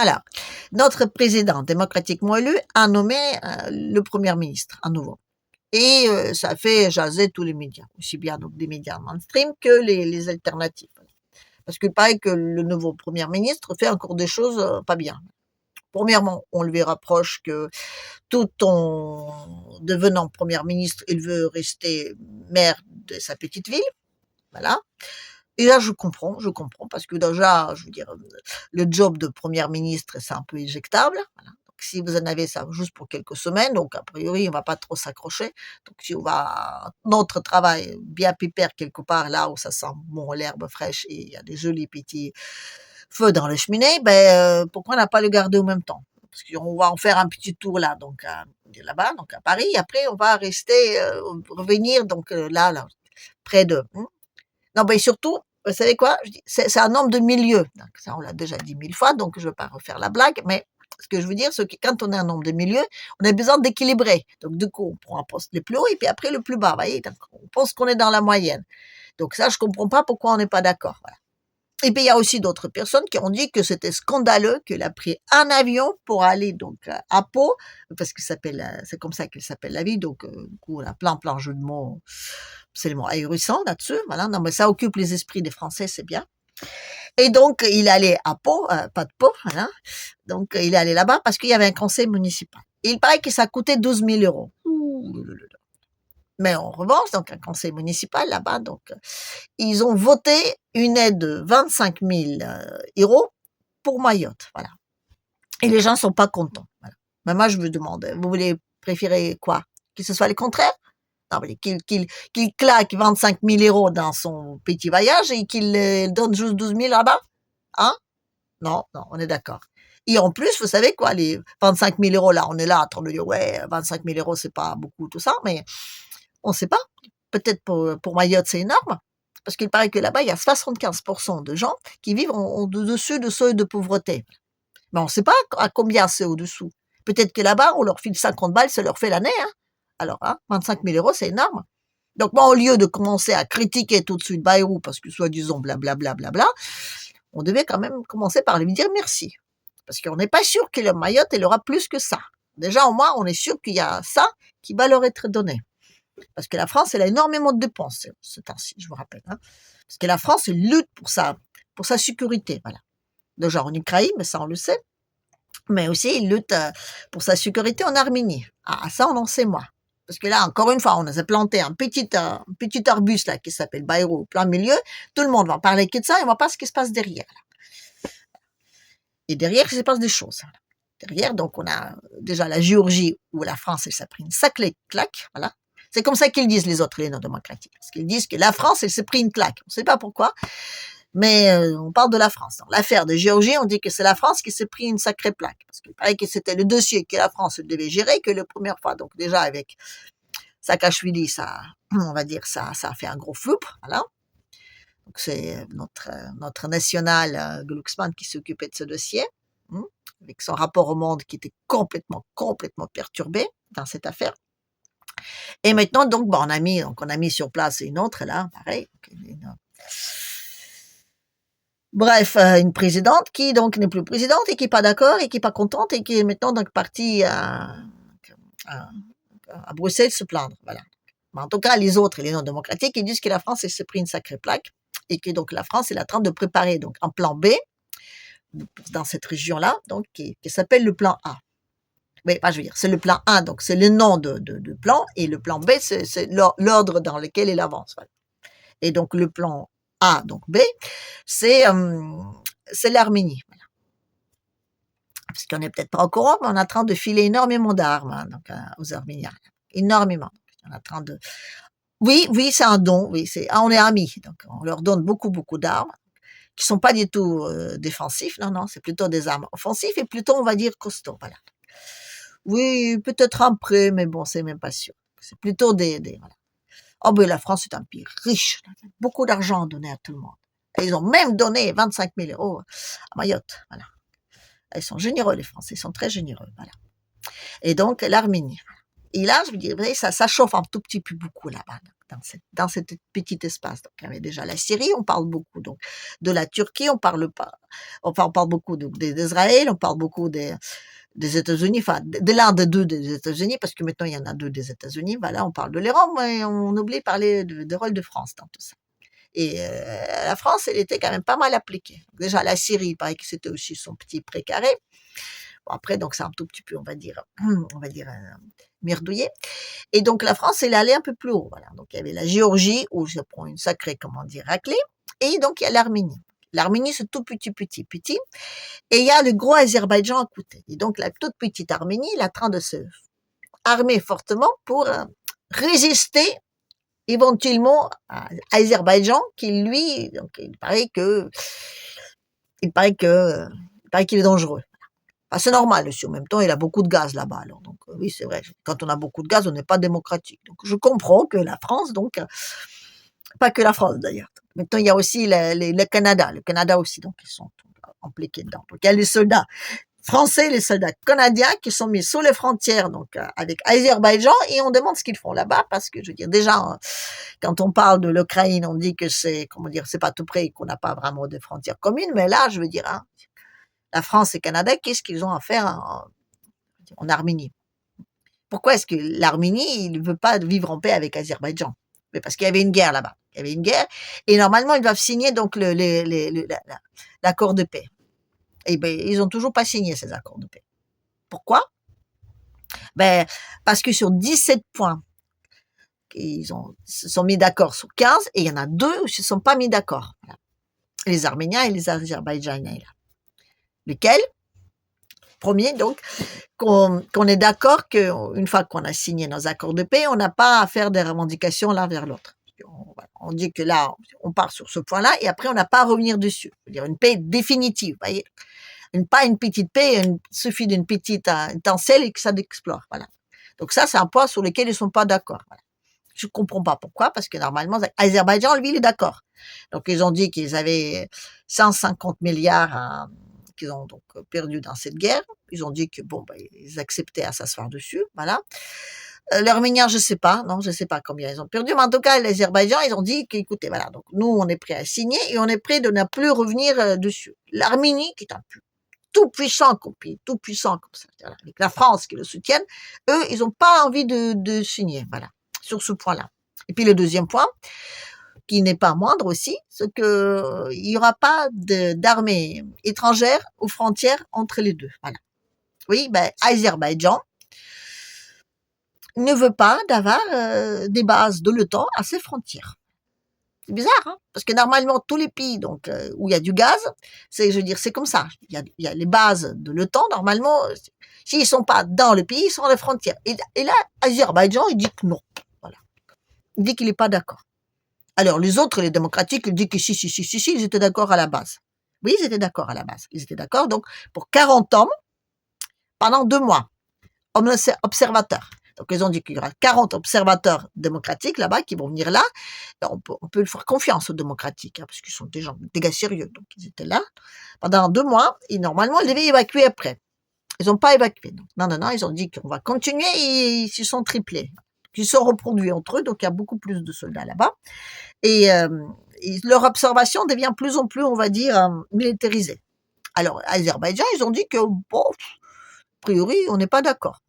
Alors, notre président démocratiquement élu a nommé le premier ministre à nouveau. Et ça fait jaser tous les médias, aussi bien donc des médias mainstream que les alternatifs. Parce qu'il paraît que le nouveau premier ministre fait encore des choses pas bien. Premièrement, on lui reproche que tout en devenant premier ministre, il veut rester maire de sa petite ville. Voilà. Et là, je comprends, parce que déjà, je veux dire, le job de premier ministre, c'est un peu éjectable. Voilà. Donc, si vous en avez ça juste pour quelques semaines, donc a priori, on va pas trop s'accrocher. Donc, si on va notre travail bien pépère quelque part, là où ça sent bon l'herbe fraîche et il y a des jolis petits feux dans les cheminées, ben pourquoi ne pas le garder au même temps? Parce qu'on va en faire un petit tour là, donc là-bas, donc à Paris. Après, on va rester, revenir donc là, près de. Non, mais surtout, vous savez quoi? C'est un homme de milieu. Donc, ça, on l'a déjà dit 1000 fois, donc je ne veux pas refaire la blague, mais ce que je veux dire, c'est que quand on est un homme de milieu, on a besoin d'équilibrer. Donc, du coup, on prend un poste le plus haut et puis après le plus bas. Vous voyez? Donc, on pense qu'on est dans la moyenne. Donc, ça, je ne comprends pas pourquoi on n'est pas d'accord. Voilà. Et puis, il y a aussi d'autres personnes qui ont dit que c'était scandaleux qu'il a pris un avion pour aller donc à Pau, parce que c'est comme ça qu'il s'appelle la ville. Donc, du coup, on a plein de jeux de mots absolument ahurissants là-dessus. Voilà. Non, mais ça occupe les esprits des Français, c'est bien. Et donc, il allait à Pau, pas de Pau, voilà. Donc, il est allé là-bas parce qu'il y avait un conseil municipal. Et il paraît que ça coûtait 12 000 euros. Mais en revanche, donc un conseil municipal là-bas, donc ils ont voté une aide de 25 000 euros pour Mayotte, voilà. Et les gens sont pas contents. Voilà. Mais moi, je me demande, vous voulez préférer quoi? Que ce soit le contraire? Non, mais qu'il claque 25 000 euros dans son petit voyage et qu'il donne juste 12 000 là-bas? Hein? Non, non, on est d'accord. Et en plus, vous savez quoi, les 25 000 euros là, on est là en train de dire, ouais, 25 000 euros, c'est pas beaucoup, tout ça, mais on ne sait pas. Peut-être pour Mayotte, c'est énorme. Parce qu'il paraît que là-bas, il y a 75% de gens qui vivent au-dessus du seuil de pauvreté. Mais on ne sait pas à combien c'est au-dessous. Peut-être que là-bas, on leur file 50 balles, ça leur fait l'année. Hein. Alors, 25 000 euros, c'est énorme. Donc, moi, au lieu de commencer à critiquer tout de suite Bayrou, parce que soi-disant, blablabla, on devait quand même commencer par lui dire merci. Parce qu'on n'est pas sûr que le Mayotte, elle aura plus que ça. Déjà, au moins, on est sûr qu'il y a ça qui va leur être donné. Parce que la France, elle a énormément de dépenses, ce temps-ci, je vous rappelle. Hein. Parce que la France, elle lutte pour sa sécurité. Voilà. Déjà en Ukraine, mais ça, on le sait. Mais aussi, il lutte pour sa sécurité en Arménie. Ah, ça, on en sait moins. Parce que là, encore une fois, on a planté un petit arbuste là, qui s'appelle Bayrou, plein milieu. Tout le monde va parler que de ça et on va pas ce qui se passe derrière. Là. Et derrière, il se passe des choses. Là. Derrière, donc, on a déjà la Géorgie où la France, elle s'est pris une sacrée claque. Voilà. C'est comme ça qu'ils disent les autres, les non-démocratiques. Parce qu'ils disent que la France, elle s'est pris une claque. On ne sait pas pourquoi, mais on parle de la France. Dans l'affaire de Géorgie, on dit que c'est la France qui s'est pris une sacrée plaque. Parce qu'il paraît que c'était le dossier que la France devait gérer que la première fois. Donc déjà, avec Saakashvili, ça, on va dire, ça a fait un gros flou. Voilà. Donc c'est notre national Glucksmann qui s'occupait de ce dossier, avec son rapport au monde qui était complètement perturbé dans cette affaire. Et maintenant, donc, bon, on a mis sur place une autre, là, pareil. Bref, une présidente qui, donc, n'est plus présidente et qui n'est pas d'accord et qui n'est pas contente et qui est maintenant, donc, partie à Bruxelles se plaindre, voilà. Mais en tout cas, les autres, les non-démocratiques, ils disent que la France, elle s'est pris une sacrée plaque et que, donc, la France, elle est en train de préparer, donc, un plan B dans cette région-là, donc, qui s'appelle le plan A. Oui, je veux dire, c'est le plan 1, donc c'est le nom de plan, et le plan B, c'est l'ordre dans lequel il avance. Voilà. Et donc le plan A, donc B, c'est l'Arménie. Voilà. Parce qu'on n'est peut-être pas au courant, mais on est en train de filer énormément d'armes donc, aux Arméniens. Énormément. On est en train de... Oui, c'est un don, oui, on est amis, donc on leur donne beaucoup d'armes, qui sont pas du tout défensifs, non, c'est plutôt des armes offensives, et plutôt, on va dire, costauds, voilà. Oui, peut-être un prêt, mais bon, c'est même pas sûr. C'est plutôt voilà. Oh, ben, la France est un pays riche. Beaucoup d'argent donné à tout le monde. Et ils ont même donné 25 000 euros à Mayotte. Voilà. Ils sont généreux, les Français. Ils sont très généreux. Voilà. Et donc, l'Arménie. Et là, je veux dire, ça chauffe un tout petit peu beaucoup là-bas. dans cet petit espace. Donc, il y avait déjà la Syrie, on parle beaucoup donc de la Turquie, on parle pas, enfin, on parle beaucoup d'Israël, on parle beaucoup des États-Unis, enfin, de l'un des deux des États-Unis, parce que maintenant il y en a deux des États-Unis. Voilà, on parle de l'Iran, mais on oublie de parler de rôle de France dans tout ça. Et la France, elle était quand même pas mal appliquée. Déjà, la Syrie, il paraît que c'était aussi son petit précaré. Bon, après, donc c'est un tout petit peu, merdouillé. Et donc la France, elle allait un peu plus haut. Voilà. Donc il y avait la Géorgie, où ça prend une sacrée, raclée. Et donc il y a l'Arménie. L'Arménie, c'est tout petit. Et il y a le gros Azerbaïdjan à côté. Et donc la toute petite Arménie, elle est en train de se armer fortement pour résister éventuellement à Azerbaïdjan, qui lui, donc il paraît qu'il est dangereux. Enfin, c'est normal aussi. En même temps, il a beaucoup de gaz là-bas. Alors, donc, oui, c'est vrai. Quand on a beaucoup de gaz, on n'est pas démocratique. Donc, je comprends que la France, donc, pas que la France d'ailleurs. Maintenant, il y a aussi le Canada. Le Canada aussi, donc, ils sont impliqués dedans. Donc, il y a les soldats français, les soldats canadiens qui sont mis sous les frontières, donc, avec Azerbaïdjan, et on demande ce qu'ils font là-bas, parce que, je veux dire, déjà, quand on parle de l'Ukraine, on dit que c'est pas tout près, qu'on n'a pas vraiment de frontières communes, mais là, je veux dire, hein, la France et le Canada, qu'est-ce qu'ils ont à faire en Arménie? Pourquoi est-ce que l'Arménie, il ne veut pas vivre en paix avec Azerbaïdjan? Mais parce qu'il y avait une guerre là-bas. Il y avait une guerre, et normalement, ils doivent signer donc l'accord de paix. Et ben, ils n'ont toujours pas signé ces accords de paix. Pourquoi? Ben, parce que sur 17 points, se sont mis d'accord sur 15, et il y en a 2 où ils ne se sont pas mis d'accord. Voilà. Les Arméniens et les Azerbaïdjaniens. Lesquels? Premier, donc, qu'on est d'accord qu'une fois qu'on a signé nos accords de paix, on n'a pas à faire des revendications l'un vers l'autre. On dit que là, on part sur ce point-là, et après, on n'a pas à revenir dessus. C'est-à-dire une paix définitive, vous voyez. Pas une petite paix, il suffit d'une petite étincelle et que ça explore. Voilà. Donc ça, c'est un point sur lequel ils ne sont pas d'accord. Voilà. Je ne comprends pas pourquoi, parce que normalement, Azerbaïdjan, lui, il est d'accord. Donc, ils ont dit qu'ils avaient 150 milliards qu'ils ont donc perdu dans cette guerre. Ils ont dit que, bon, ils acceptaient à s'asseoir dessus. Voilà. L'Arménien, je sais pas combien ils ont perdu, mais en tout cas, l'Azerbaïdjan, ils ont dit qu'écoutez, voilà, donc nous, on est prêt à signer et on est prêt de ne plus revenir dessus. L'Arménie, qui est un tout puissant pays, tout puissant comme ça, avec la France qui le soutienne, eux, ils n'ont pas envie de signer, voilà, sur ce point-là. Et puis le deuxième point, qui n'est pas moindre aussi, c'est que il y aura pas d'armée étrangère aux frontières entre les deux. Voilà. Oui, Azerbaïdjan ne veut pas d'avoir des bases de l'OTAN à ses frontières. C'est bizarre, hein, parce que normalement tous les pays donc où il y a du gaz, je veux dire, c'est comme ça. Il y a les bases de l'OTAN normalement. S'ils sont pas dans le pays, ils sont à la frontière. Et là, Azerbaïdjan, il dit que non. Voilà. Il dit qu'il n'est pas d'accord. Alors les autres, les démocratiques, ils disent que si, ils étaient d'accord à la base. Oui, ils étaient d'accord à la base. Ils étaient d'accord donc pour 40 hommes pendant 2 mois, observateurs. Donc ils ont dit qu'il y aura 40 observateurs démocratiques là-bas qui vont venir là. On peut faire confiance aux démocratiques, hein, parce qu'ils sont des gars sérieux. Donc ils étaient là pendant 2 mois, et normalement ils devaient évacuer après. Ils n'ont pas évacué. Donc, non, ils ont dit qu'on va continuer, et ils se sont triplés. Ils se sont reproduits entre eux, donc il y a beaucoup plus de soldats là-bas. Et leur observation devient plus en plus, on va dire, militarisée. Alors, Azerbaïdjan, ils ont dit que, bon, a priori, on n'est pas d'accord.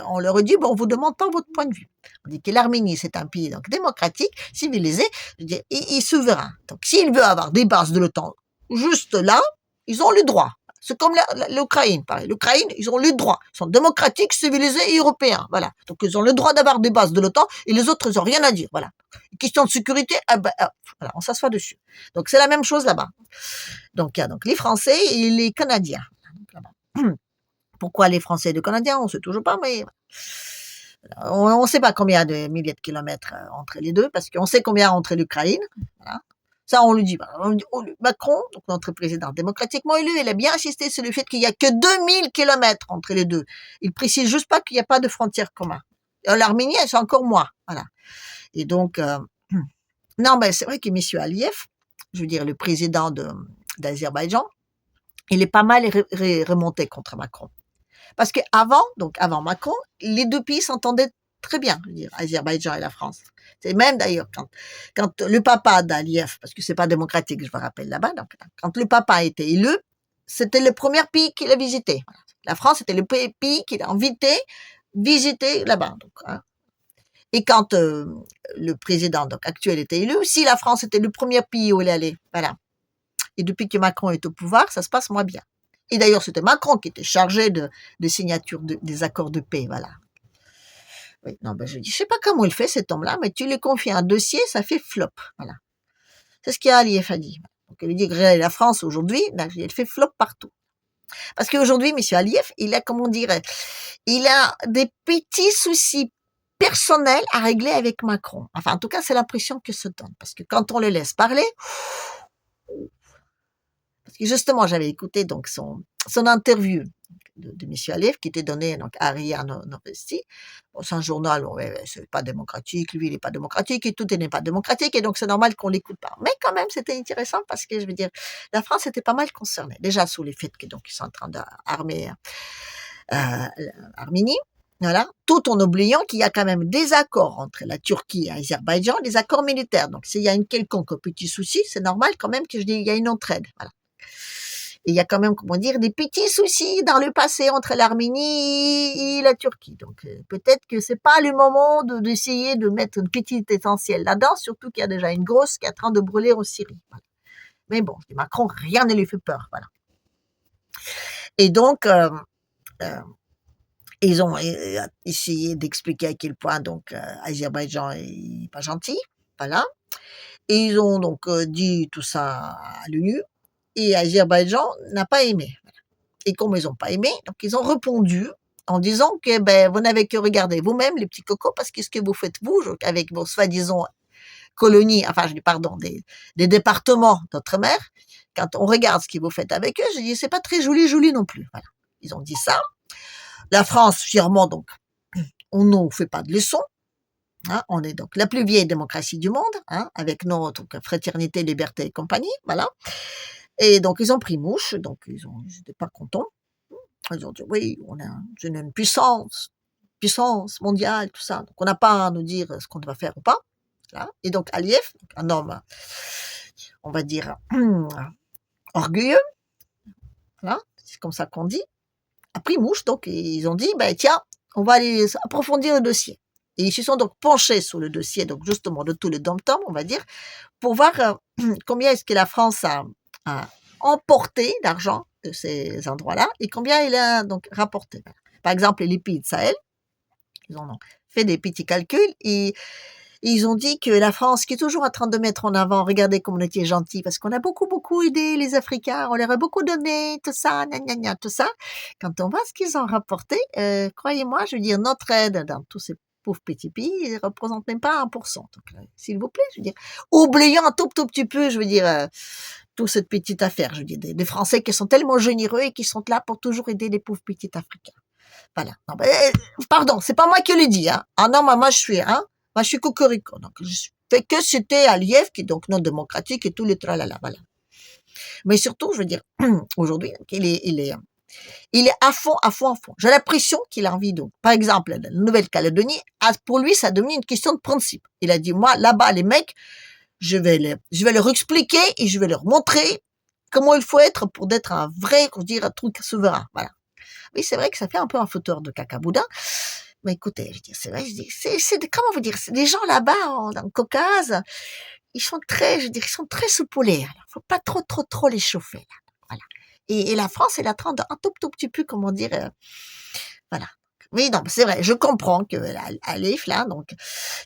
On leur a dit, bon, on vous demande pas votre point de vue. On dit que l'Arménie, c'est un pays donc démocratique, civilisé, et souverain. Donc, s'il veut avoir des bases de l'OTAN juste là, ils ont le droit. C'est comme l'Ukraine, pareil. L'Ukraine, ils ont le droit. Ils sont démocratiques, civilisés et européens. Voilà. Donc, ils ont le droit d'avoir des bases de l'OTAN, et les autres, ils ont rien à dire. Voilà. Question de sécurité, voilà, on s'assoit dessus. Donc, c'est la même chose là-bas. Donc, il y a donc les Français et les Canadiens. Pourquoi les Français et les Canadiens, on ne sait toujours pas, mais on ne sait pas combien de milliers de kilomètres entre les deux, parce qu'on sait combien entre l'Ukraine. Voilà. Ça, on le dit. Macron, donc notre président démocratiquement élu, il a bien insisté sur le fait qu'il n'y a que 2000 kilomètres entre les deux. Il précise juste pas qu'il n'y a pas de frontière commune. L'Arménie, c'est encore moins. Voilà. Et donc, non, mais c'est vrai que M. Aliyev, je veux dire, le président d'Azerbaïdjan, il est pas mal remonté contre Macron. Parce qu'avant, donc avant Macron, les deux pays s'entendaient très bien, je veux dire, Azerbaïdjan et la France. C'est même d'ailleurs quand le papa d'Aliyev, parce que c'est pas démocratique, je vous rappelle là-bas, donc quand le papa a été élu, c'était le premier pays qu'il a visité. Voilà. La France était le pays qu'il a invité visiter là-bas. Donc, hein. Et quand le président donc actuel était élu, aussi la France était le premier pays où il allait. Voilà. Et depuis que Macron est au pouvoir, ça se passe moins bien. Et d'ailleurs, c'était Macron qui était chargé de signature des accords de paix. Voilà. Oui, non, ben je dis, je sais pas comment il fait cet homme-là, mais tu lui confies un dossier, ça fait flop. Voilà. C'est ce qu'Aliyev a dit. Donc, il dit que la France aujourd'hui, elle fait flop partout. Parce qu'aujourd'hui, M. Aliyev, il a, comment dire, il a des petits soucis personnels à régler avec Macron. Enfin, en tout cas, c'est l'impression que se donne. Parce que quand on le laisse parler, parce que justement, j'avais écouté donc son interview de M. Aliyev qui était donné donc à RIA Novosti. Bon, c'est un journal, ouais, c'est pas démocratique, lui il est pas démocratique et tout n'est pas démocratique et donc c'est normal qu'on l'écoute pas. Mais quand même c'était intéressant parce que je veux dire la France était pas mal concernée déjà sous les faits que donc ils sont en train d'armer Arménie. Voilà, tout en oubliant qu'il y a quand même des accords entre la Turquie et l'Azerbaïdjan, des accords militaires. Donc s'il y a une quelconque petit souci, c'est normal quand même que je dis il y a une entraide. Voilà. Et il y a quand même, comment dire, des petits soucis dans le passé entre l'Arménie et la Turquie. Donc peut-être que c'est pas le moment d'essayer de mettre une petite essentielle là-dedans, surtout qu'il y a déjà une grosse qui est en train de brûler en Syrie. Voilà. Mais bon, Macron, rien ne lui fait peur. Voilà. Et donc, ils ont essayé d'expliquer à quel point donc Azerbaïdjan est pas gentil. Voilà. Et ils ont donc dit tout ça à l'ONU. Et Azerbaïdjan n'a pas aimé. Et comme ils n'ont pas aimé, donc ils ont répondu en disant que ben, vous n'avez que regarder vous-même, les petits cocos, parce que ce que vous faites, vous, avec vos soi-disant colonies, enfin, je dis pardon, des départements d'outre-mer, quand on regarde ce que vous faites avec eux, je dis, c'est pas très joli non plus. Voilà. Ils ont dit ça. La France, fièrement, donc, on ne fait pas de leçons. Hein, on est donc la plus vieille démocratie du monde, hein, avec notre fraternité, liberté et compagnie, voilà. Et donc, ils ont pris mouche, donc ils n'étaient pas contents. Ils ont dit, oui, on a une puissance mondiale, tout ça. Donc, on n'a pas à nous dire ce qu'on doit faire ou pas. Là. Et donc, Aliyev, un homme, on va dire, orgueilleux, voilà, c'est comme ça qu'on dit, a pris mouche. Donc, ils ont dit, ben, tiens, on va aller approfondir le dossier. Et ils se sont donc penchés sur le dossier, donc justement, de tout le dom-tom, on va dire, pour voir combien est-ce que la France a emporté d'argent de ces endroits-là et combien il a donc rapporté. Par exemple, les pays de Sahel, ils ont fait des petits calculs et ils ont dit que la France, qui est toujours en train de mettre en avant, regardez comme on était gentil, parce qu'on a beaucoup aidé les Africains, on leur a beaucoup donné, tout ça, tout ça. Quand on voit ce qu'ils ont rapporté, croyez-moi, je veux dire, notre aide dans tous ces pauvres petits pays ne représente même pas 1%. Donc, s'il vous plaît, je veux dire, oublions un tout petit peu, je veux dire, toute cette petite affaire, je veux dire, des Français qui sont tellement généreux et qui sont là pour toujours aider les pauvres petits Africains. Voilà. Non, pardon, c'est pas moi qui le dis, hein. Ah non, moi je suis cocorico. Donc, je fais que citer Aliyev, qui est donc non démocratique et tout le tralala, voilà. Mais surtout, je veux dire, aujourd'hui, il est à fond. J'ai l'impression qu'il a envie de, par exemple, la Nouvelle-Calédonie, pour lui, ça a devenu une question de principe. Il a dit, moi, là-bas, les mecs, je vais leur expliquer et je vais leur montrer comment il faut être pour être un vrai, je veux dire, un truc souverain, voilà. Oui, c'est vrai que ça fait un peu un fauteur de cacaboudin. Mais écoutez, je dis, c'est vrai, je dis, comment vous dire, c'est des gens là-bas, dans le Caucase, ils sont très soupoulés. Alors, faut pas trop les chauffer, là. Voilà. Et la France, elle est en train d'un tout petit peu, comment dire, voilà. Oui, non, c'est vrai, je comprends que Aliyev, là, donc,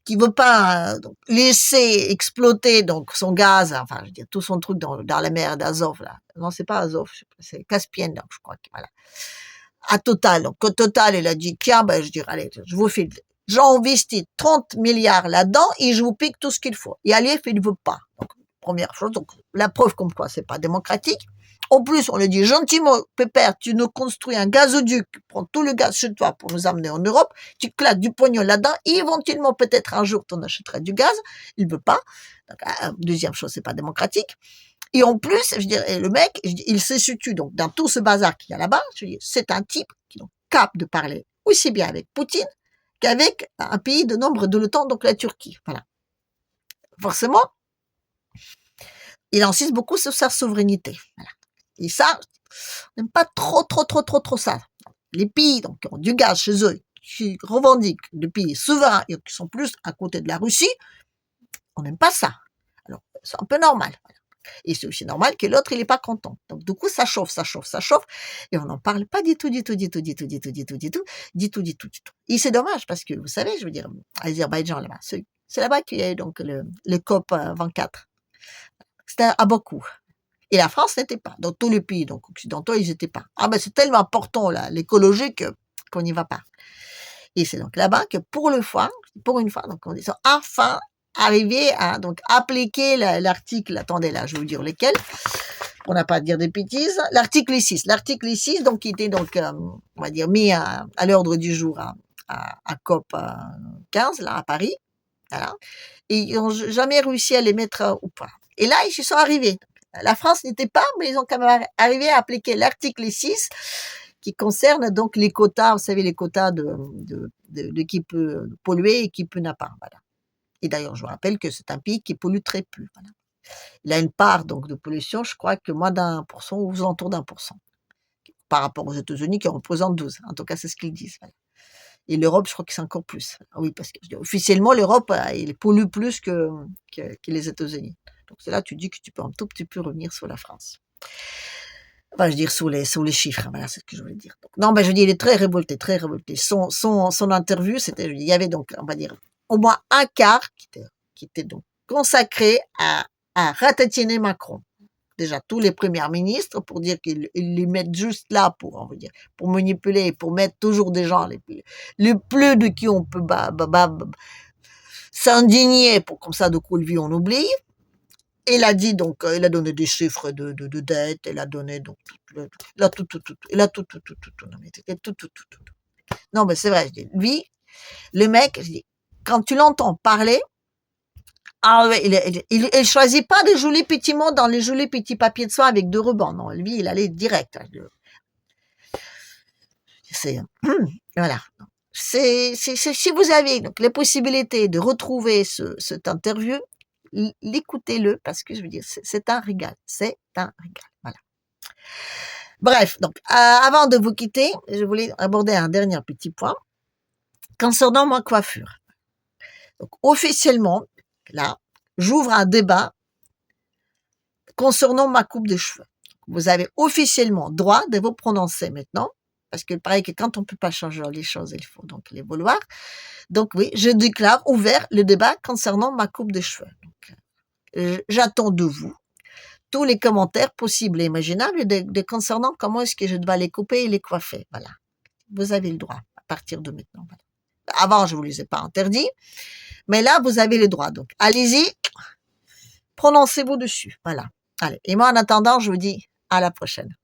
qui veut pas donc, laisser exploiter donc son gaz, enfin, je veux dire, tout son truc dans la mer d'Azov, là. Non, c'est pas Azov, c'est Caspienne, donc, je crois que, voilà. À Total. Donc, au Total, il a dit, tiens, ben, je dirais, allez, je vous file, j'investis 30 milliards là-dedans et je vous pique tout ce qu'il faut. Et Aliyev, il ne veut pas. Donc, première chose, donc, la preuve comme quoi c'est pas démocratique. En plus, on lui dit gentiment, Pépère, tu nous construis un gazoduc, prends tout le gaz chez toi pour nous amener en Europe, tu claques du pognon là-dedans, et éventuellement, peut-être un jour, tu en achèteras du gaz. Il veut pas. Donc, deuxième chose, c'est pas démocratique. Et en plus, je dirais, le mec, il se situe donc dans tout ce bazar qu'il y a là-bas. Je dis, c'est un type qui est capable de parler aussi bien avec Poutine qu'avec un pays de nombre de l'OTAN, donc la Turquie. Voilà. Forcément, il insiste beaucoup sur sa souveraineté. Voilà. Et ça, on n'aime pas trop ça. Les pays donc, qui ont du gaz chez eux, qui revendiquent des pays souverains et qui sont plus à côté de la Russie, on n'aime pas ça. Alors, c'est un peu normal. Voilà. Et c'est aussi normal que l'autre, il n'est pas content. Donc, du coup, ça chauffe. Et on n'en parle pas du tout. Et c'est dommage parce que, vous savez, je veux dire, Azerbaïdjan, là-bas, c'est là-bas qu'il y a eu donc le COP 24. C'était à Bakou. Et la France n'était pas. Dans tous les pays donc, occidentaux, ils n'étaient pas. Ah ben c'est tellement important l'écologie qu'on n'y va pas. Et c'est donc là-bas que pour une fois, donc on est enfin arrivé à donc appliquer l'article, attendez là, je vais vous dire lequel, on n'a pas à dire des bêtises, l'article 6. L'article 6, donc, qui était donc, on va dire, mis à l'ordre du jour à COP 15, là, à Paris. Voilà. Et ils n'ont jamais réussi à les mettre au point. Et là, ils y sont arrivés. La France n'était pas, mais ils ont quand même arrivé à appliquer l'article 6 qui concerne donc les quotas, vous savez, les quotas de qui peut polluer et qui peut n'a pas. Voilà. Et d'ailleurs, je vous rappelle que c'est un pays qui pollue très peu. Voilà. Il a une part donc de pollution, je crois que moins d'1% ou aux alentours d'1%, par rapport aux États-Unis qui en représentent 12. En tout cas, c'est ce qu'ils disent. Voilà. Et l'Europe, je crois que c'est encore plus. Oui, parce que officiellement, l'Europe, il pollue plus que les États-Unis. Donc c'est là tu dis que tu peux un tout petit peu revenir sur la France. Enfin, je veux dire sur les chiffres, voilà, c'est ce que je voulais dire. Donc, non, ben je dis, il est très révolté. Son interview, c'était, il y avait donc, on va dire, au moins un quart qui était donc consacré à ratatiner Macron. Déjà, tous les premiers ministres, pour dire qu'ils les mettent juste là pour, on va dire, pour manipuler, pour mettre toujours des gens les plus de qui on peut s'indigner, pour comme ça, de coup, lui, on oublie. Il a dit donc, il a donné des chiffres de dette, il a donné donc il a tout. Non, mais c'est vrai, je dis, lui, le mec, je dis, quand tu l'entends parler, ah ouais, il choisit pas des jolis petits mots dans les jolis petits papiers de soie avec 2 rubans. Non, lui, il allait direct. C'est voilà. Si vous avez donc les possibilités de retrouver cette interview, l'écoutez-le parce que je veux dire, c'est un régal. C'est un régal. Voilà. Bref, donc, avant de vous quitter, je voulais aborder un dernier petit point concernant ma coiffure. Donc, officiellement, là, j'ouvre un débat concernant ma coupe de cheveux. Vous avez officiellement droit de vous prononcer maintenant, parce que pareil que quand on peut pas changer les choses, il faut donc les vouloir. Donc oui, je déclare ouvert le débat concernant ma coupe de cheveux. Donc, j'attends de vous tous les commentaires possibles et imaginables de concernant comment est-ce que je dois les couper et les coiffer. Voilà. Vous avez le droit à partir de maintenant. Voilà. Avant, je vous les ai pas interdits, mais là, vous avez le droit. Donc, allez-y, prononcez-vous dessus. Voilà. Allez. Et moi, en attendant, je vous dis à la prochaine.